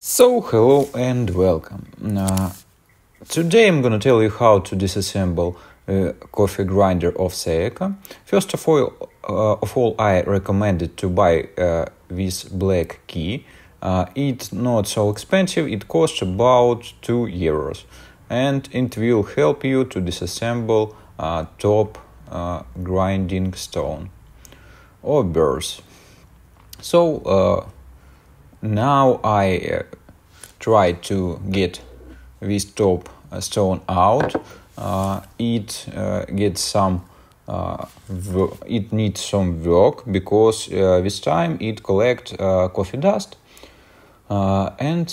So, hello and welcome. Today I'm gonna tell you how to disassemble a coffee grinder of Saeco. First of all, I recommended to buy this black key. It's not so expensive, it costs about €2, and it will help you to disassemble top grinding stone or burrs. So now I try to get this top stone out. It gets some. It needs some work because this time it collects coffee dust, and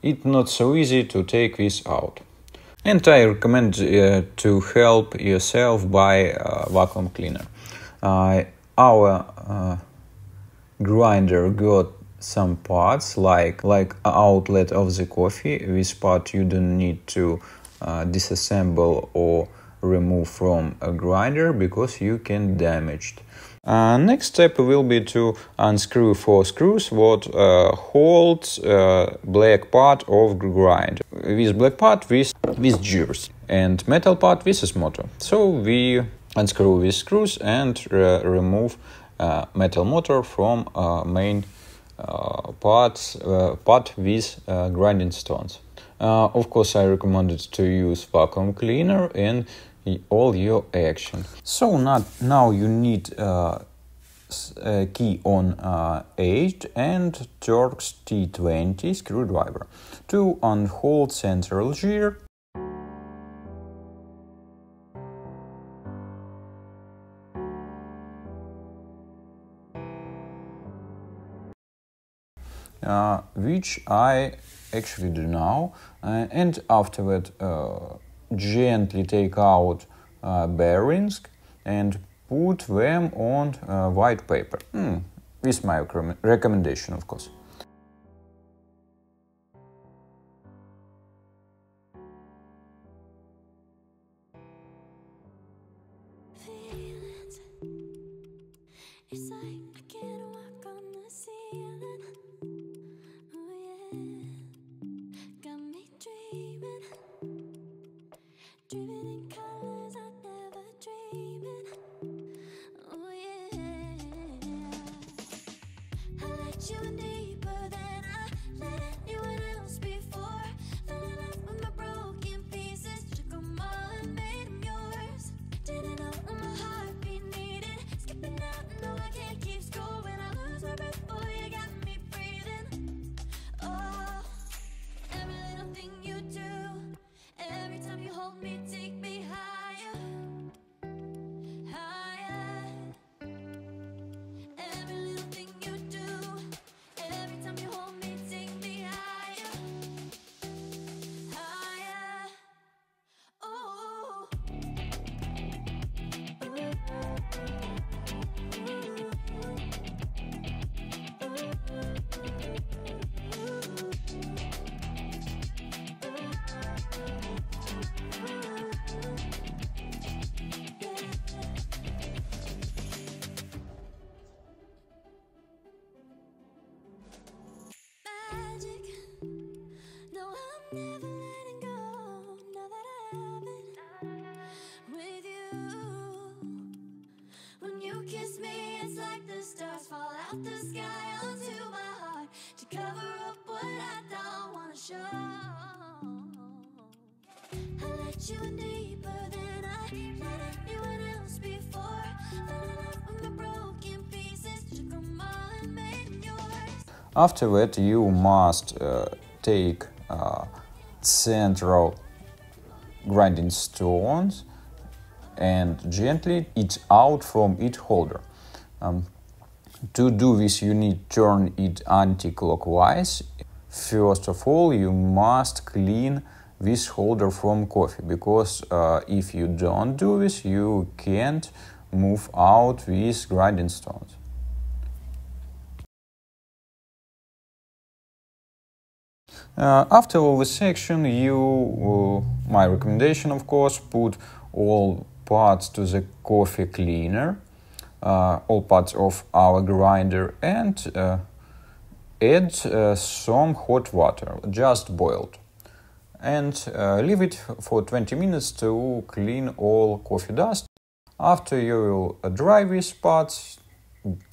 it's not so easy to take this out. And I recommend to help yourself by vacuum cleaner. Our grinder got some parts like outlet of the coffee. This part you don't need to disassemble or remove from a grinder because you can damage it. Next step will be to unscrew 4 screws what holds black part of grinder. This black part with gears and metal part with a motor. So we unscrew these screws and remove metal motor from main part with grinding stones. Of course, I recommended to use vacuum cleaner in all your action. So now you need a key on 8 and Torx T20 screwdriver to unhold central gear. Which I actually do now, and afterward gently take out bearings and put them on white paper. This is my recommendation, of course. It's like I can't walk on the ceiling. Oh yeah, got me dreaming in colors I never dreamed. Oh yeah, I let you in deeper than I let anyone else before. Fell in love with my broken pieces, took them all and made them yours. Didn't know my heart be needed, skipping out. No, I can't keep score when I lose my breath. Boy, you got me breathing. Oh, every little thing you do, every time you hold me, take me higher, higher. Every little thing you do, every time you hold me, take me higher, higher. Oh. Magic. No, I'm never letting go. Now that I have it with you. When you kiss me, it's like the stars fall out the sky onto my heart to cover up what I don't wanna show. I let you in deeper than I let anyone else before. Fell in love with my broken pieces, took them all and made them yours. After that, you must take central grinding stones and gently it out from each holder. To do this, you need to turn it anti-clockwise. First of all, you must clean this holder from coffee, because if you don't do this, you can't move out these grinding stones. After all this section, my recommendation, of course, put all parts to the coffee cleaner, all parts of our grinder, and add some hot water, just boiled, and leave it for 20 minutes to clean all coffee dust. After you will dry these parts,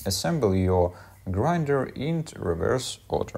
assemble your grinder in reverse order.